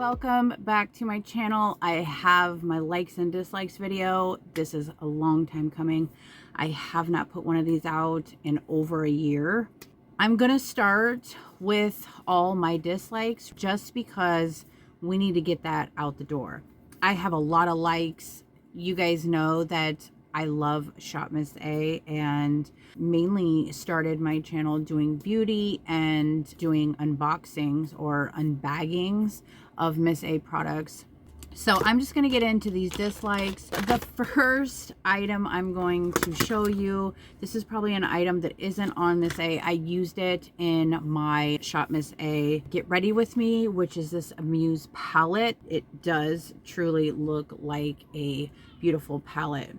Welcome back to my channel. I have my likes and dislikes video. This is a long time coming. I have not put one of these out in over a year. I'm gonna start with all my dislikes just because we need to get that out the door. I have a lot of likes. You guys know that I love Shop Miss A and mainly started my channel doing beauty and doing unboxings or unbaggings of Miss A products. So I'm just going to get into these dislikes. The first item I'm going to show you, this is probably an item that isn't on Miss A. I used it in my Shop Miss A Get Ready With Me, which is this Amuse palette. It does truly look like a beautiful palette.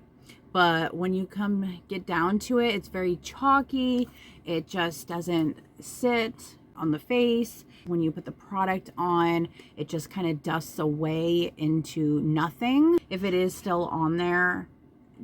But when you come get down to it, it's very chalky. It just doesn't sit on the face. When you put the product on, it just kind of dusts away into nothing. If it is still on there,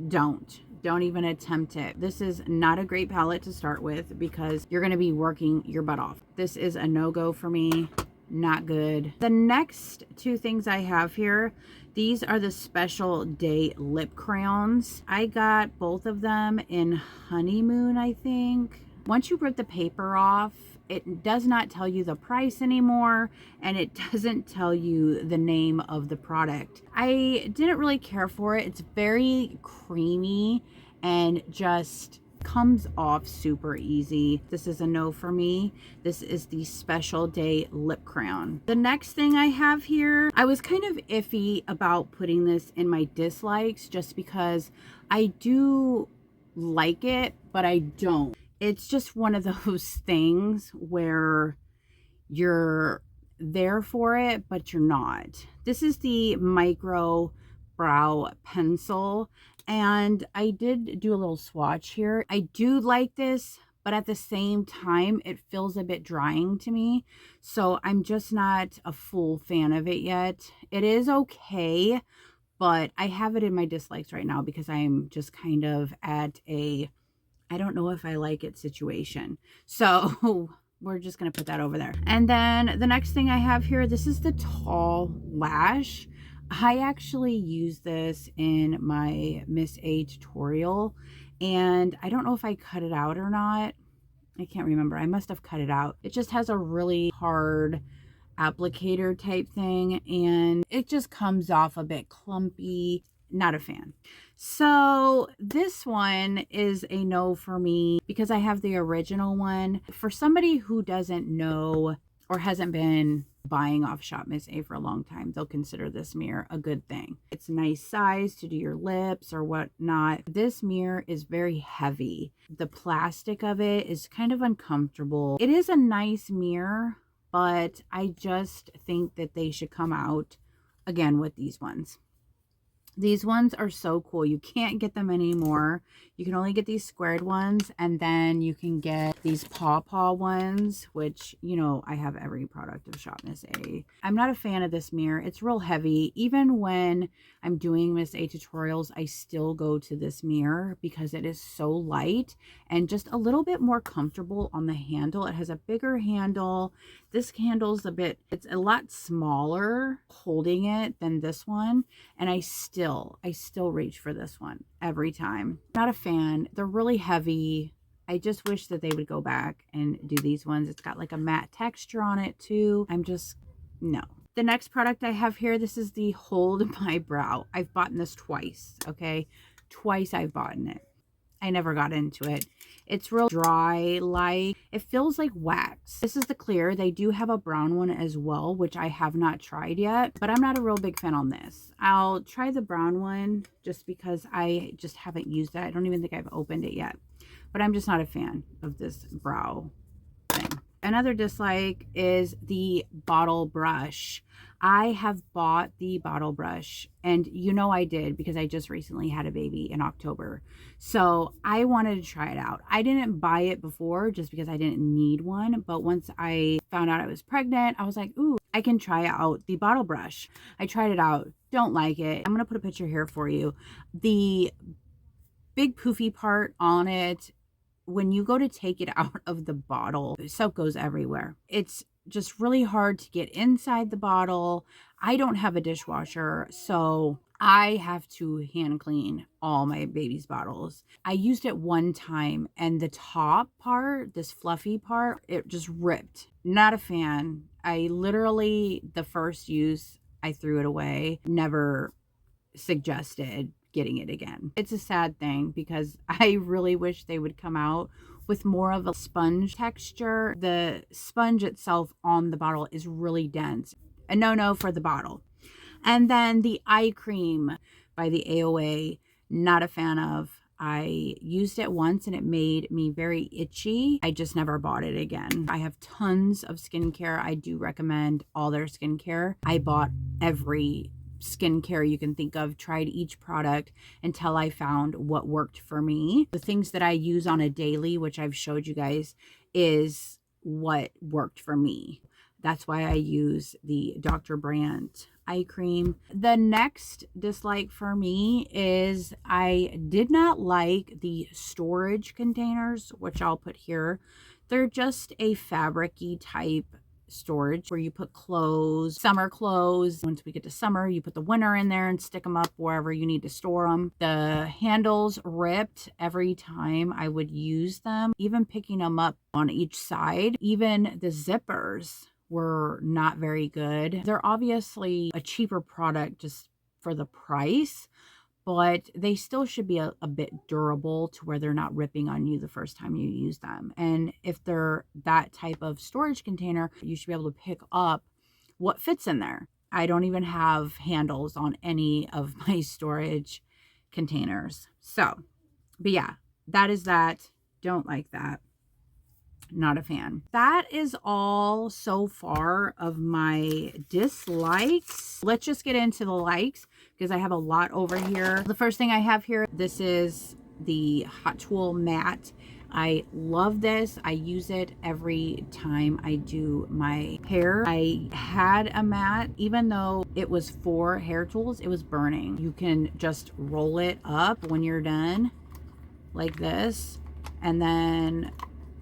don't even attempt it. This is not a great palette to start with because you're going to be working your butt off. This is a no-go for me. Not good. The next two things I have here, these are the Special Day lip crayons. I got both of them in Honeymoon, I think. Once you rip the paper off, it does not tell you the price anymore, and it doesn't tell you the name of the product. I didn't really care for it. It's very creamy and just comes off super easy. This is a no for me. This is the Special Day lip crayon. The next thing I have here, I was kind of iffy about putting this in my dislikes just because I do like it, but I don't. It's just one of those things where you're there for it, but you're not. This is the Micro Brow Pencil. And I did do a little swatch here. I do like this, but at the same time, it feels a bit drying to me. So I'm just not a full fan of it yet. It is okay, but I have it in my dislikes right now because I'm just kind of at a, I don't know if I like it situation. So we're just going to put that over there. And then the next thing I have here, this is the Tall Lash. I actually used this in my Miss A tutorial, and I don't know if I cut it out or not. I can't remember. I must have cut it out. It just has a really hard applicator type thing, and it just comes off a bit clumpy. Not a fan. So this one is a no for me because I have the original one. For somebody who doesn't know or hasn't been buying off Shop Miss A for a long time, they'll consider this mirror a good thing. It's a nice size to do your lips or whatnot. This mirror is very heavy. The plastic of it is kind of uncomfortable. It is a nice mirror, but I just think that they should come out again with these ones. These ones are so cool. You can't get them anymore. You can only get these squared ones, and then you can get these paw ones, which, you know, I have every product of Shop Miss A. I'm not a fan of this mirror. It's real heavy. Even when I'm doing Miss A tutorials, I still go to this mirror because it is so light and just a little bit more comfortable on the handle. It has a bigger handle. This handle's it's a lot smaller holding it than this one, and I still reach for this one every time. Not a fan. They're really heavy. I just wish that they would go back and do these ones. It's got like a matte texture on it too. No. The next product I have here, this is the Hold My Brow. I've bought this twice, okay? Twice I've bought it. I never got into it. It's real dry, like it feels like wax. This is the clear. They do have a brown one as well, which I have not tried yet, but I'm not a real big fan on this. I'll try the brown one just because I just haven't used that. I don't even think I've opened it yet, but I'm just not a fan of this brow thing. Another dislike is the bottle brush. I have bought the bottle brush, and you know I did because I just recently had a baby in October. So I wanted to try it out. I didn't buy it before just because I didn't need one, but once I found out I was pregnant, I was like, ooh, I can try out the bottle brush. I tried it out. Don't like it. I'm going to put a picture here for you. The big poofy part on it, when you go to take it out of the bottle, soap goes everywhere. It's just really hard to get inside the bottle. I don't have a dishwasher, so I have to hand clean all my baby's bottles. I used it one time and the top part, this fluffy part, it just ripped. Not a fan. I literally, the first use, I threw it away. Never suggested getting it again. It's a sad thing because I really wish they would come out with more of a sponge texture. The sponge itself on the bottle is really dense. A no-no for the bottle. And then the eye cream by the AOA, not a fan of. I used it once and it made me very itchy. I just never bought it again. I have tons of skincare. I do recommend all their skincare. I bought every skincare you can think of, tried each product until I found what worked for me. The things that I use on a daily, which I've showed you guys, is what worked for me. That's why I use the Dr. Brandt eye cream. The next dislike for me is I did not like the storage containers, which I'll put here. They're just a fabric-y type storage where you put clothes, summer clothes. Once we get to summer, you put the winter in there and stick them up wherever you need to store them. The handles ripped every time I would use them, even picking them up on each side. Even the zippers were not very good. They're obviously a cheaper product just for the price, but they still should be a bit durable to where they're not ripping on you the first time you use them. And if they're that type of storage container, you should be able to pick up what fits in there. I don't even have handles on any of my storage containers. So, but yeah, that is that. Don't like that. Not a fan. That is all so far of my dislikes. Let's just get into the likes because I have a lot over here. The first thing I have here, this is the Hot Tool Matte. I love this. I use it every time I do my hair. I had a mat, even though it was for hair tools, it was burning. You can just roll it up when you're done like this and then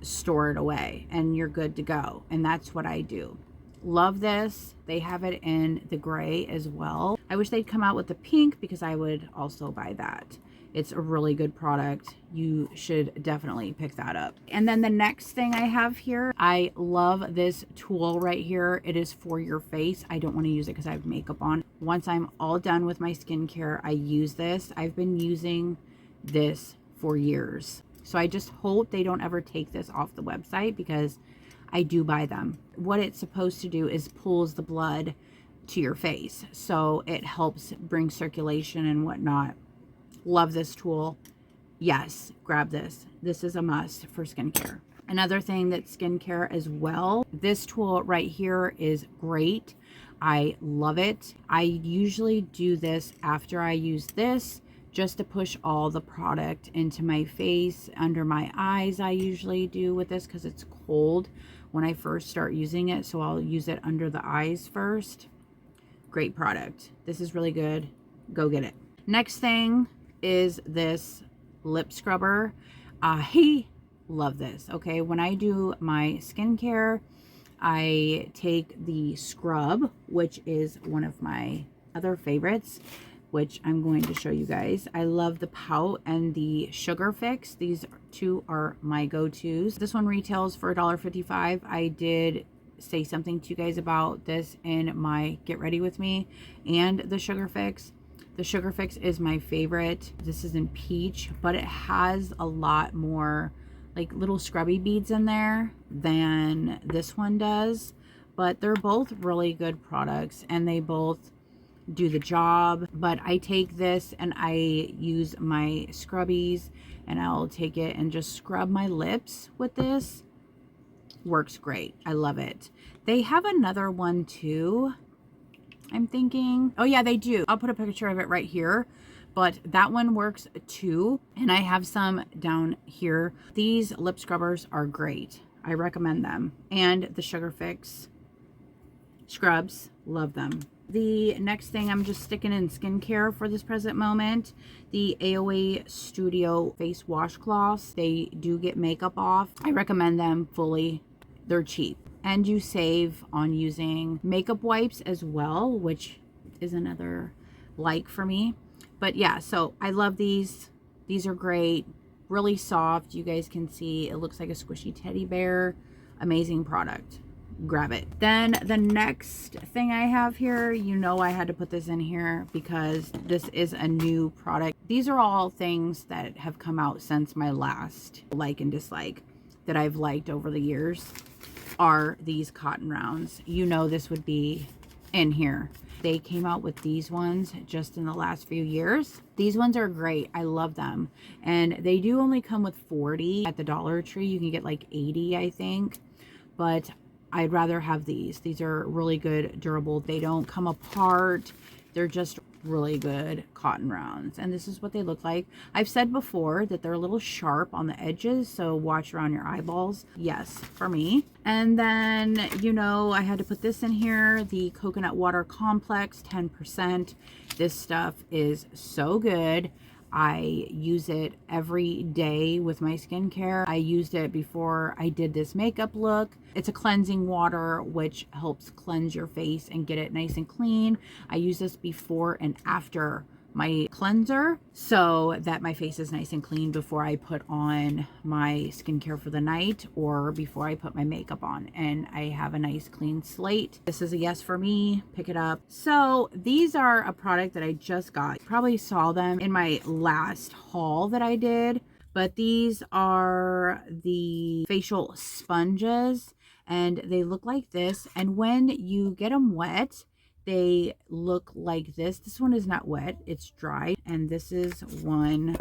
store it away and you're good to go. And that's what I do. Love this. They have it in the gray as well. I wish they'd come out with the pink because I would also buy that. It's a really good product. You should definitely pick that up. And then the next thing I have here, I love this tool right here. It is for your face. I don't want to use it because I have makeup on. Once I'm all done with my skincare, I use this. I've been using this for years. So I just hope they don't ever take this off the website because I do buy them. What it's supposed to do is pulls the blood to your face. So it helps bring circulation and whatnot. Love this tool. Yes, grab this. This is a must for skincare. Another thing that's skincare as well. This tool right here is great. I love it. I usually do this after I use this, just to push all the product into my face, under my eyes. I usually do with this because it's cold when I first start using it. So I'll use it under the eyes first. Great product. This is really good. Go get it. Next thing is this lip scrubber. I love this. Okay, when I do my skincare, I take the scrub, which is one of my other favorites, which I'm going to show you guys. I love the Pout and the Sugar Fix. These two are my go-tos. This one retails for $1.55. I did say something to you guys about this in my Get Ready With Me and the Sugar Fix. The Sugar Fix is my favorite. This is in peach, but it has a lot more like little scrubby beads in there than this one does. But they're both really good products and they both do the job. But I take this and I use my scrubbies and I'll take it and just scrub my lips with this. Works great. I love it. They have another one too, I'm thinking. Oh yeah, they do. I'll put a picture of it right here, but that one works too. And I have some down here. These lip scrubbers are great. I recommend them. And the Sugar Fix scrubs, love them. The next thing, I'm just sticking in skincare for this present moment. The AOA Studio face washcloths. They do get makeup off. I recommend them fully. They're cheap. and you save on using makeup wipes as well, which is another like for me. But yeah, so I love these. These are great, really soft. You guys can see it looks like a squishy teddy bear. Amazing product. Grab it. Then the next thing I have here, you know, I had to put this in here because this is a new product. These are all things that have come out since my last like and dislike that I've liked over the years are these cotton rounds. You know, this would be in here. They came out with these ones just in the last few years. These ones are great. I love them. And they do only come with 40 at the Dollar Tree. You can get like 80, I think. But I'd rather have these. These are really good, durable. They don't come apart. They're just really good cotton rounds. And this is what they look like. I've said before that they're a little sharp on the edges, so watch around your eyeballs. Yes, for me. And then, you know, I had to put this in here, the coconut water complex, 10%. This stuff is so good. I use it every day with my skincare. I used it before I did this makeup look. It's a cleansing water, which helps cleanse your face and get it nice and clean. I use this before and after my cleanser so that my face is nice and clean before I put on my skincare for the night or before I put my makeup on, and I have a nice clean slate. This is a yes for me. Pick it up. So these are a product that I just got. You probably saw them in my last haul that I did, but these are the facial sponges and they look like this, and when you get them wet they look like this. This one is not wet, it's dry, and this is one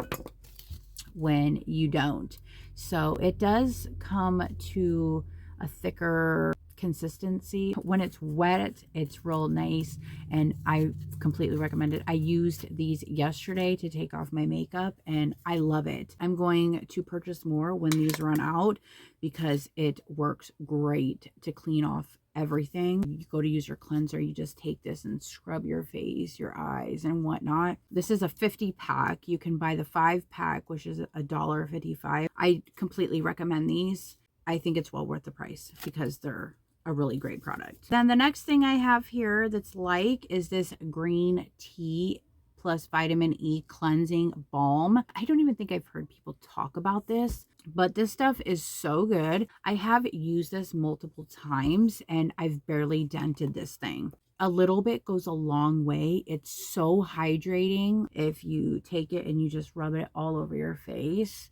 when you don't. So it does come to a thicker consistency. When it's wet, it's real nice, and I completely recommend it. I used these yesterday to take off my makeup, and I love it. I'm going to purchase more when these run out because it works great to clean off everything. You go to use your cleanser, you just take this and scrub your face, your eyes, and whatnot. This is a 50 pack. You can buy the 5-pack, which is $1.55. I completely recommend these. I think it's well worth the price because they're a really great product. Then the next thing I have here that's like is this green tea plus vitamin E cleansing balm. I don't even think I've heard people talk about this, but this stuff is so good. I have used this multiple times and I've barely dented this thing. A little bit goes a long way. It's so hydrating. If you take it and you just rub it all over your face,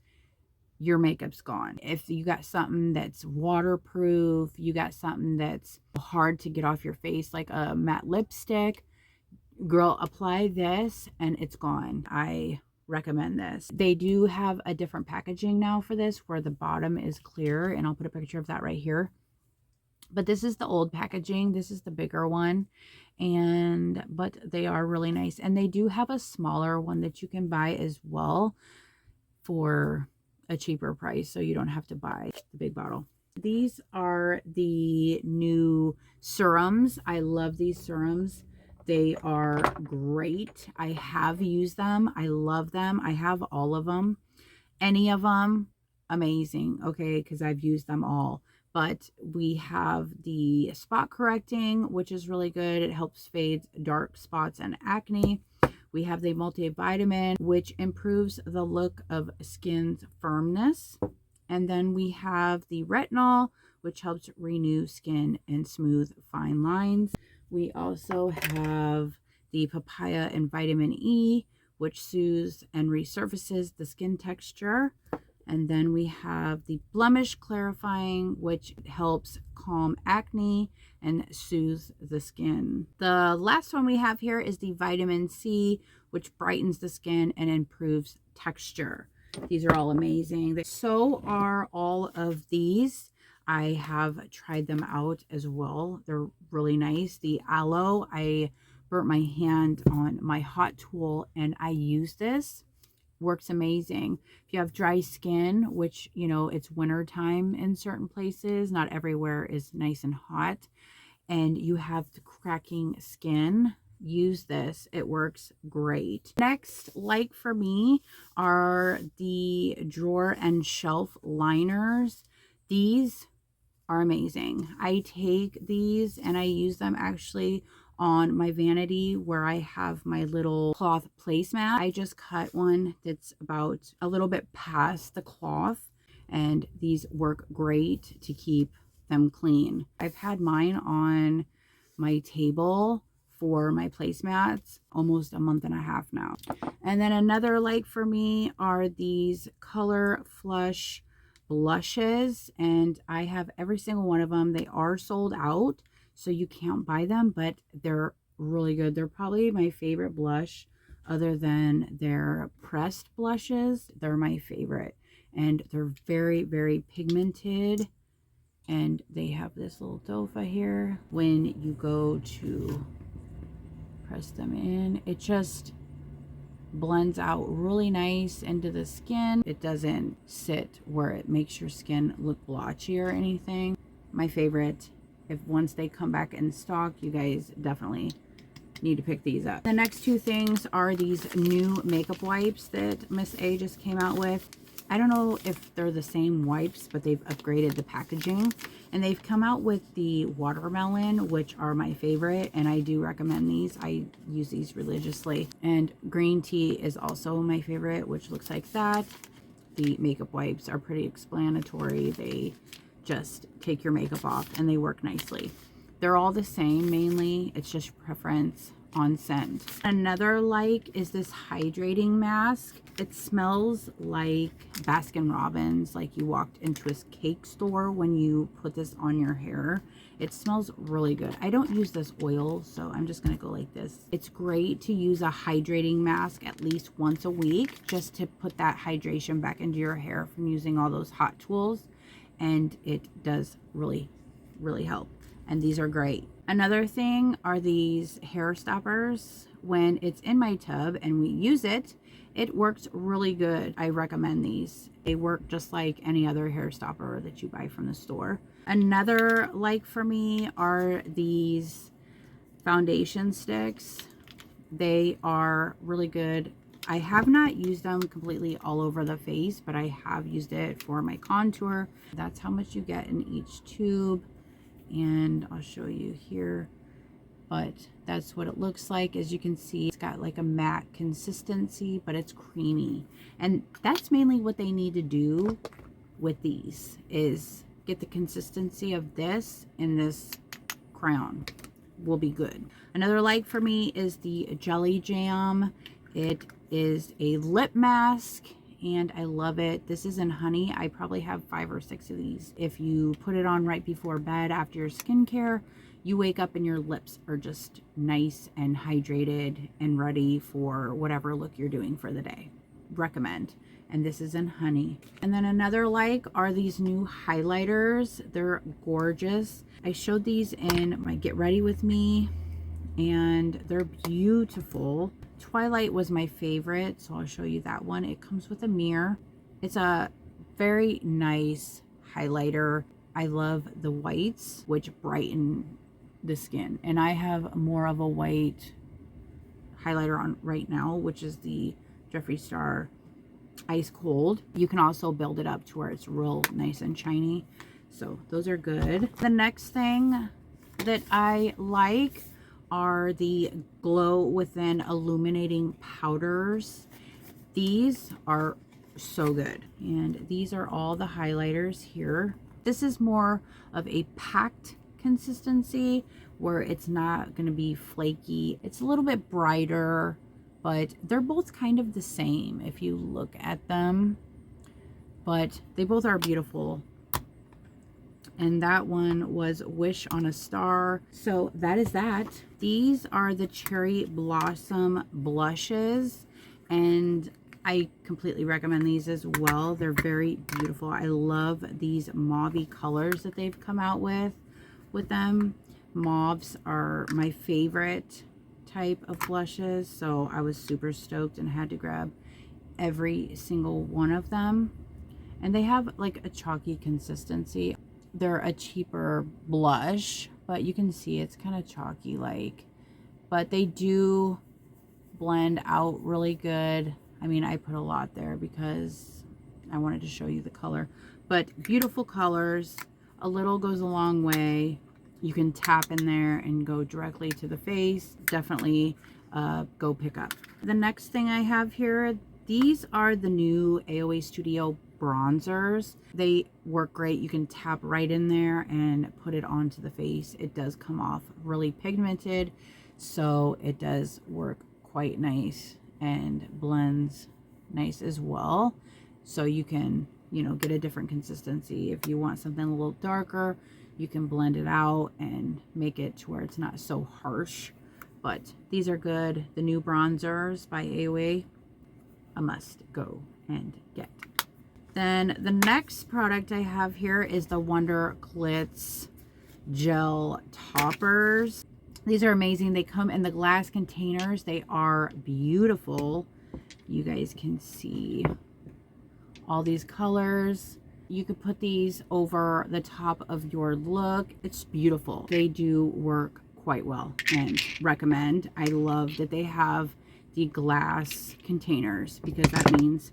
your makeup's gone. If you got something that's waterproof, you got something that's hard to get off your face, like a matte lipstick, girl, apply this and it's gone. I recommend this. They do have a different packaging now for this where the bottom is clear, and I'll put a picture of that right here. But this is the old packaging. This is the bigger one, but they are really nice. And they do have a smaller one that you can buy as well for a cheaper price, so you don't have to buy the big bottle. These are the new serums. I love these serums. They are great. I have used them. I love them. I have all of them. Any of them, amazing, okay, because I've used them all. But we have the spot correcting, which is really good. It helps fade dark spots and acne. We have the multivitamin, which improves the look of skin's firmness. And then we have the retinol, which helps renew skin and smooth fine lines. We also have the papaya and vitamin E, which soothes and resurfaces the skin texture. And then we have the blemish clarifying, which helps calm acne and soothes the skin. The last one we have here is the vitamin C, which brightens the skin and improves texture. These are all amazing. So are all of these. I have tried them out as well. They're really nice. The aloe, I burnt my hand on my hot tool and I use this. Works amazing. If you have dry skin, which, you know, it's winter time in certain places, not everywhere is nice and hot, and you have the cracking skin, use this. It works great. Next, like for me, are the drawer and shelf liners. These are amazing. I take these and I use them actually on my vanity where I have my little cloth placemat. I just cut one that's about a little bit past the cloth, and these work great to keep them clean. I've had mine on my table for my placemats almost a month and a half now. And then another like for me are these Color Flush blushes, and I have every single one of them. They are sold out, so you can't buy them, but they're really good. They're probably my favorite blush other than their pressed blushes. They're my favorite, and they're very, very pigmented. And they have this little dofa here. When you go to press them in, it just blends out really nice into the skin. It doesn't sit where it makes your skin look blotchy or anything. My favorite. If once they come back in stock, you guys definitely need to pick these up. The next two things are these new makeup wipes that Miss A just came out with. I don't know if they're the same wipes, but they've upgraded the packaging, and they've come out with the watermelon, which are my favorite, and I do recommend these. I use these religiously. And green tea is also my favorite, which looks like that. The makeup wipes are pretty explanatory. They just take your makeup off and they work nicely. They're all the same mainly. It's just preference on scent. Another like is this hydrating mask. It smells like Baskin Robbins, like you walked into a cake store when you put this on your hair. It smells really good. I don't use this oil, so I'm just gonna go like this. It's great to use a hydrating mask at least once a week, just to put that hydration back into your hair from using all those hot tools. And it does really, really help. And these are great. Another thing are these hair stoppers. When it's in my tub and we use it, it works really good. I recommend these. They work just like any other hair stopper that you buy from the store. Another like for me are these foundation sticks. They are really good. I have not used them completely all over the face, but I have used it for my contour. That's how much you get in each tube. And I'll show you here, but that's what it looks like. As you can see, it's got like a matte consistency, but it's creamy, and that's mainly what they need to do with these, is get the consistency of this, and this crown will be good. Another like for me is the Jelly Jam. It is a lip mask, and I love it. This is in honey. I probably have 5 or 6 of these. If you put it on right before bed after your skincare, you wake up and your lips are just nice and hydrated and ready for whatever look you're doing for the day. Recommend. And this is in honey. And then another like are these new highlighters. They're gorgeous. I showed these in my Get Ready With Me, and they're beautiful. Twilight was my favorite, so I'll show you that one. It comes with a mirror. It's a very nice highlighter. I love the whites, which brighten the skin, and I have more of a white highlighter on right now, which is the Jeffree Star Ice Cold. You can also build it up to where it's real nice and shiny, so those are good. The next thing that I like are the Glow Within illuminating powders. These are so good, and these are all the highlighters here. This is more of a packed consistency where it's not going to be flaky. It's a little bit brighter, but they're both kind of the same if you look at them, but they both are beautiful. And that one was Wish on a Star. So that is that. These are the Cherry Blossom blushes, and I completely recommend these as well. They're very beautiful. I love these mauvey colors that they've come out with them. Mauves are my favorite type of blushes, so I was super stoked and had to grab every single one of them. And they have like a chalky consistency. They're a cheaper blush, but you can see it's kind of chalky like, but they do blend out really good. I mean, I put a lot there because I wanted to show you the color, but beautiful colors. A little goes a long way. You can tap in there and go directly to the face. Definitely go pick up. The next thing I have here, these are the new AOA Studio bronzers. They work great. You can tap right in there and put it onto the face. It does come off really pigmented, so it does work quite nice and blends nice as well. So you can, you know, get a different consistency. If you want something a little darker, you can blend it out and make it to where it's not so harsh. But these are good. The new bronzers by AOA, a must go and get. Then the next product I have here is the Wonder Glitz gel toppers. These are amazing. They come in the glass containers. They are beautiful. You guys can see all these colors. You could put these over the top of your look. It's beautiful. They do work quite well and recommend. I love that they have the glass containers because that means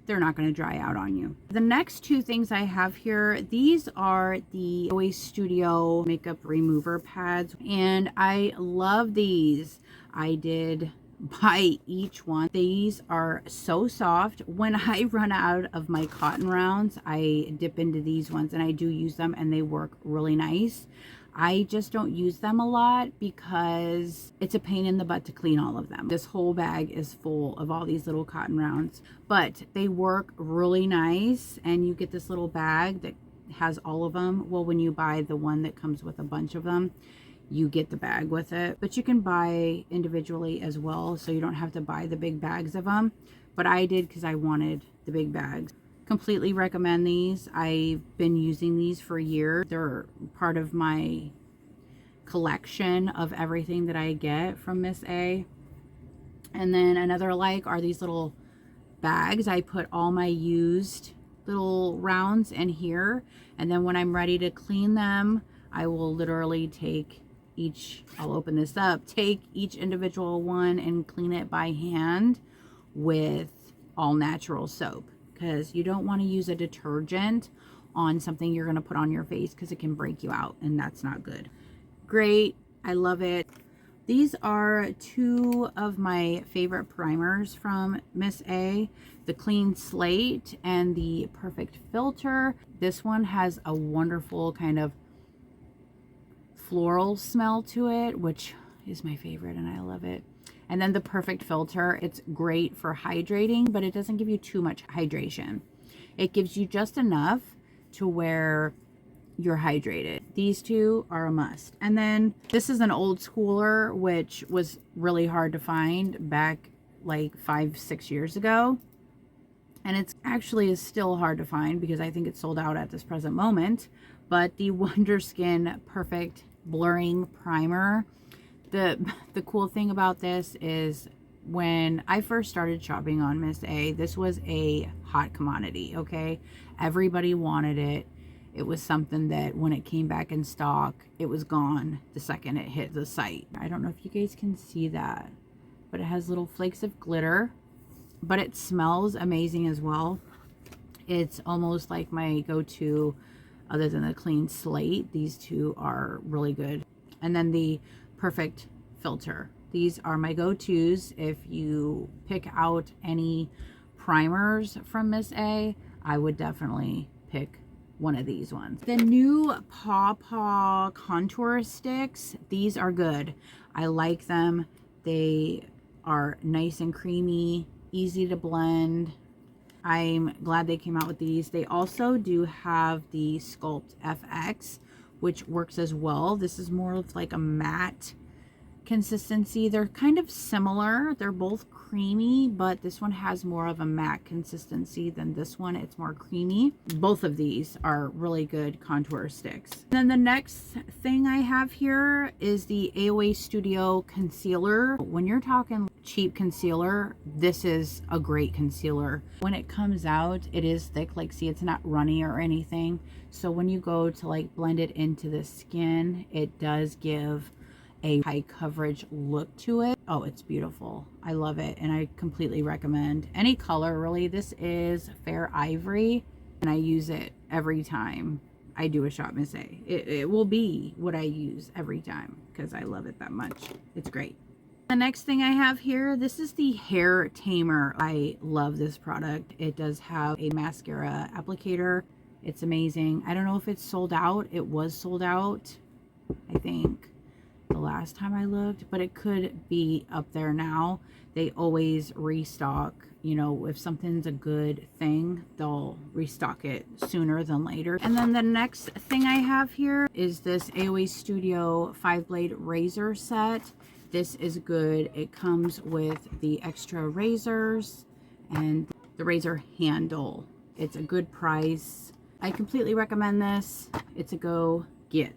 they're not going to dry out on you. The next two things I have here, these are the AOA Studio makeup remover pads, and I love these. I did buy each one. These are so soft. When I run out of my cotton rounds, I dip into these ones and I do use them and they work really nice. I just don't use them a lot because it's a pain in the butt to clean all of them. This whole bag is full of all these little cotton rounds, but they work really nice, and you get this little bag that has all of them. Well, when you buy the one that comes with a bunch of them, you get the bag with it, but you can buy individually as well, so you don't have to buy the big bags of them. But I did because I wanted the big bags. Completely recommend these. I've been using these for years. They're part of my collection of everything that I get from Miss A. And then another like are these little bags. I put all my used little rounds in here, and then when I'm ready to clean them, I will literally take each, I'll open this up, take each individual one and clean it by hand with all natural soap, because you don't want to use a detergent on something you're going to put on your face because it can break you out, and that's not good. Great. I love it. These are two of my favorite primers from Miss A, the Clean Slate and the Perfect Filter. This one has a wonderful kind of floral smell to it, which is my favorite and I love it. And then the Perfect Filter, it's great for hydrating, but it doesn't give you too much hydration. It gives you just enough to where you're hydrated. These two are a must. And then this is an old schooler, which was really hard to find back like 5-6 years ago. And it's actually is still hard to find because I think it's sold out at this present moment. But the Wonder Skin Perfect Blurring Primer. The cool thing about this is when I first started shopping on Miss A, this was a hot commodity, okay? Everybody wanted it. It was something that when it came back in stock, it was gone the second it hit the site. I don't know if you guys can see that, but it has little flakes of glitter, but it smells amazing as well. It's almost like my go-to other than the Clean Slate. These two are really good. And then the Perfect Filter. These are my go-tos. If you pick out any primers from Miss A, I would definitely pick one of these ones. The new Paw Paw contour sticks, these are good. I like them. They are nice and creamy, easy to blend. I'm glad they came out with these. They also do have the Sculpt FX, which works as well. This is more of like a matte consistency. They're kind of similar. They're both creamy, but this one has more of a matte consistency than this one. It's more creamy. Both of these are really good contour sticks. And then the next thing I have here is the AOA Studio Concealer. When you're talking cheap concealer, this is a great concealer. When it comes out, it is thick. Like, see, it's not runny or anything. So when you go to like blend it into the skin, it does give a high coverage look to it. Oh, it's beautiful. I love it, and I completely recommend any color really. This is Fair Ivory, and I use it every time I do a Shop Miss A. It will be what I use every time because I love it that much. It's great. The next thing I have here, this is the Hair Tamer. I love this product. It does have a mascara applicator. It's amazing. I don't know if it's sold out. It was sold out, I think, the last time I looked, but it could be up there now. They always restock. You know, if something's a good thing, they'll restock it sooner than later. And then the next thing I have here is this AOA Studio 5-blade razor set. This is good. It comes with the extra razors and the razor handle. It's a good price. I completely recommend this. It's a go get.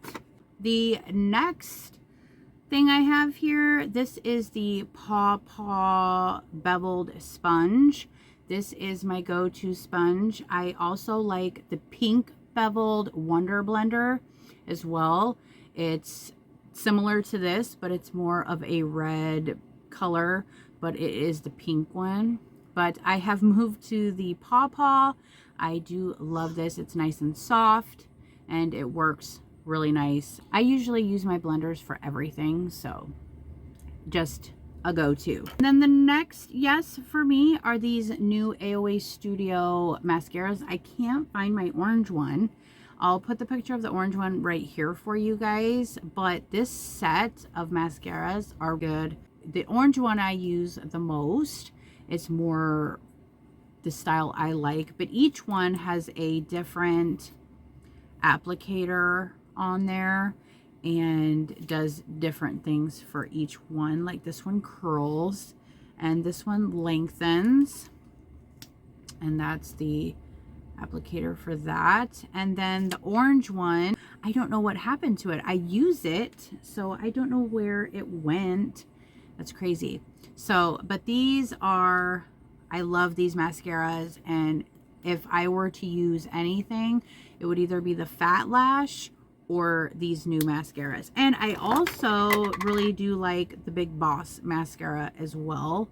The next thing I have here, this is the Paw Paw beveled sponge. This is my go-to sponge. I also like the pink beveled Wonder Blender as well. It's similar to this, but it's more of a red color, but it is the pink one. But I have moved to the Paw Paw. I do love this. It's nice and soft and it works really nice. I usually use my blenders for everything, so just a go-to. And then the next yes for me are these new AOA Studio mascaras. I can't find my orange one. I'll put the picture of the orange one right here for you guys, but this set of mascaras are good. The orange one I use the most. It's more the style I like, but each one has a different applicator on there and does different things for each one. Like this one curls and this one lengthens, and that's the applicator for that. And then the orange one, I don't know what happened to it. I use it, so I don't know where it went. That's crazy. So, but these are, I love these mascaras, and if I were to use anything, it would either be the Fat Lash or these new mascaras. And I also really do like the Big Boss mascara as well.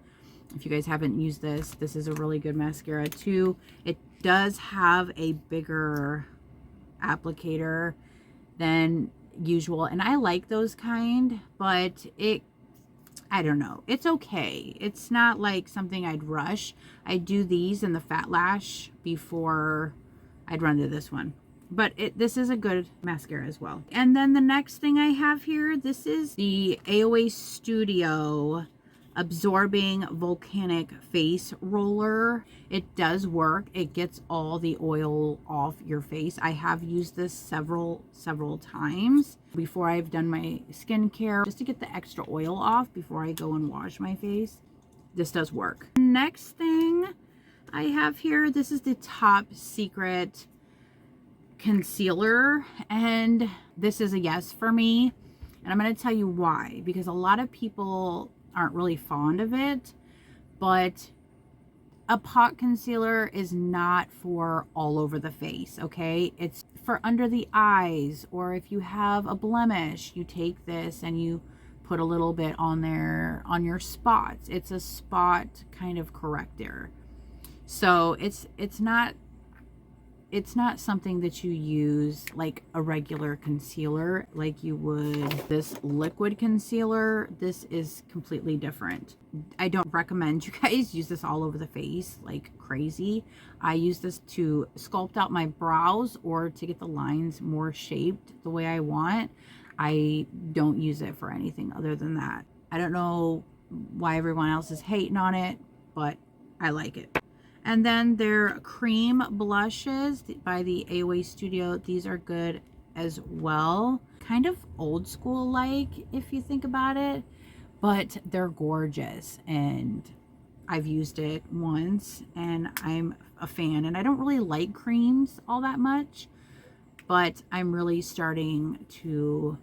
If you guys haven't used this, this is a really good mascara too. It does have a bigger applicator than usual, and I like those kind, but I don't know, it's okay. It's not like something I'd rush. I do these in the Fat Lash before I'd run to this one. But this is a good mascara as well. And then the next thing I have here, this is the AOA Studio Absorbing Volcanic Face Roller. It does work. It gets all the oil off your face. I have used this several times before I've done my skincare, just to get the extra oil off before I go and wash my face. This does work. Next thing I have here, this is the Top Secret concealer, and this is a yes for me, and I'm going to tell you why. Because a lot of people aren't really fond of it, but a pot concealer is not for all over the face, okay? It's for under the eyes, or if you have a blemish, you take this and you put a little bit on there on your spots. It's a spot kind of corrector. So it's not something that you use like a regular concealer like you would this liquid concealer. This is completely different. I don't recommend you guys use this all over the face like crazy. I use this to sculpt out my brows or to get the lines more shaped the way I want. I don't use it for anything other than that. I don't know why everyone else is hating on it, but I like it. And then their cream blushes by the AOA Studio. These are good as well. Kind of old school like, if you think about it, but they're gorgeous. And I've used it once and I'm a fan. And I don't really like creams all that much, but I'm really starting to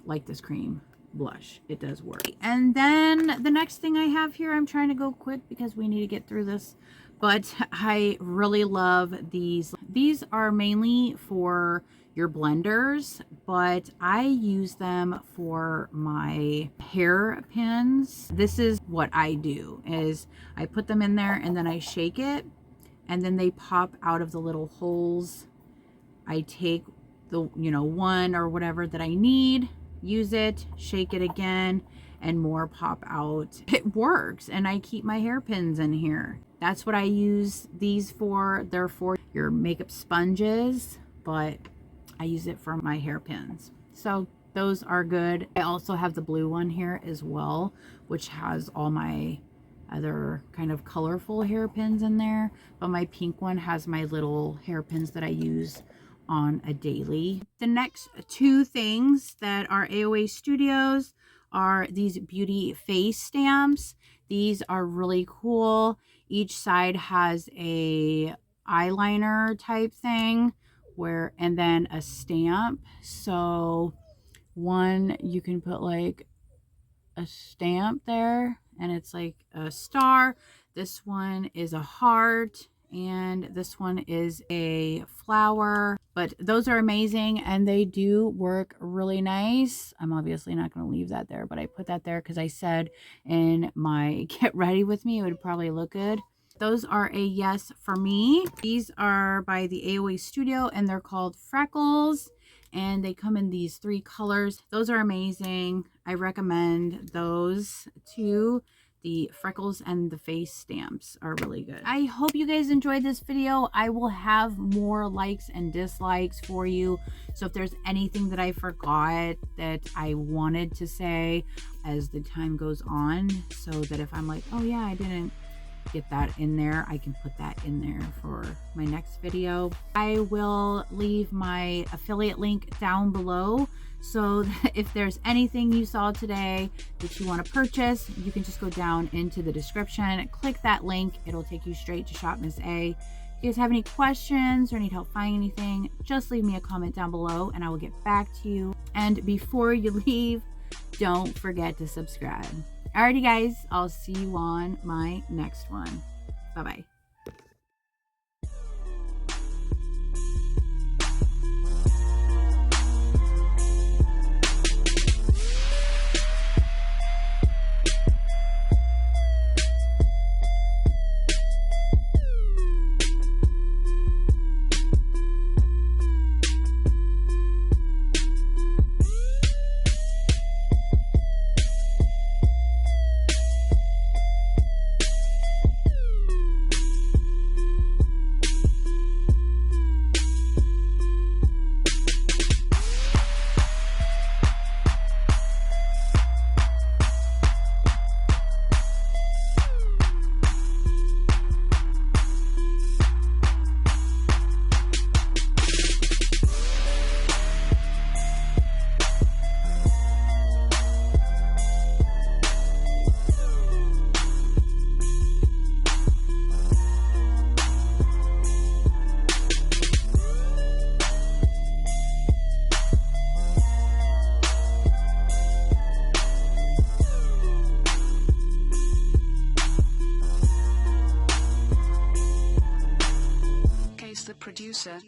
like this cream blush. It does work. And then the next thing I have here, I'm trying to go quick because we need to get through this, but I really love these. These are mainly for your blenders, but I use them for my hair pins. This is what I do, is I put them in there and then I shake it and then they pop out of the little holes. I take the, you know, one or whatever that I need, use it, shake it again, and more pop out. It works, and I keep my hairpins in here. That's what I use these for. They're for your makeup sponges, but I use it for my hairpins. So those are good. I also have the blue one here as well, which has all my other kind of colorful hairpins in there, but my pink one has my little hairpins that I use on a daily. The next two things that are AOA Studios are these beauty face stamps. These are really cool. Each side has a eyeliner type thing where, and then a stamp. So one, you can put like a stamp there and it's like a star. This one is a heart, and this one is a flower. But those are amazing, and they do work really nice. I'm obviously not going to leave that there, but I put that there because I said in my get ready with me it would probably look good. Those are a yes for me. These are by the AOA Studio, and they're called Freckles, and they come in these 3 colors. Those are amazing. I recommend those too. The freckles and the face stamps are really good. I hope you guys enjoyed this video. I will have more likes and dislikes for you. So if there's anything that I forgot that I wanted to say as the time goes on, so that if I'm like, oh yeah, I didn't get that in there, I can put that in there for my next video. I will leave my affiliate link down below, so that if there's anything you saw today that you want to purchase, you can just go down into the description, click that link, it'll take you straight to Shop Miss A. If you guys have any questions or need help finding anything, just leave me a comment down below and I will get back to you. And before you leave, don't forget to subscribe. Alrighty guys, I'll see you on my next one. Bye-bye. The producer.